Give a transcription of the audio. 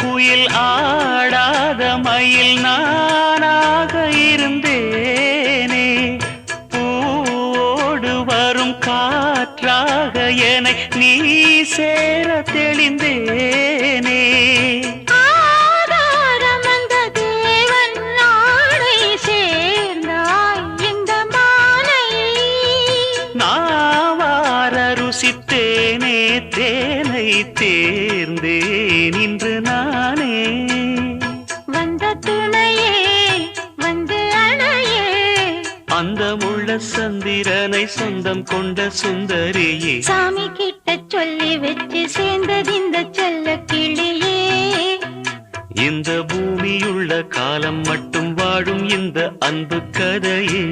குயில் ஆடாத மயில் நானாக இருந்தேனே. பூவோடு வரும் காற்றாக என்னை நீ சேர தெளிந்தேனே. ருசித்தேனே தேனை தேர்ந்தேன் இன்று நானே. வந்த துணையே வந்து அணையே, அந்த முள்ள சந்திரனை சொந்தம் கொண்ட சுந்தரியே. சாமி கிட்ட சொல்லி வச்சு சேர்ந்தது இந்த செல்ல கிளியே. இந்த பூமியுள்ள காலம் மட்டும் வாழும் இந்த அன்பு கதையே.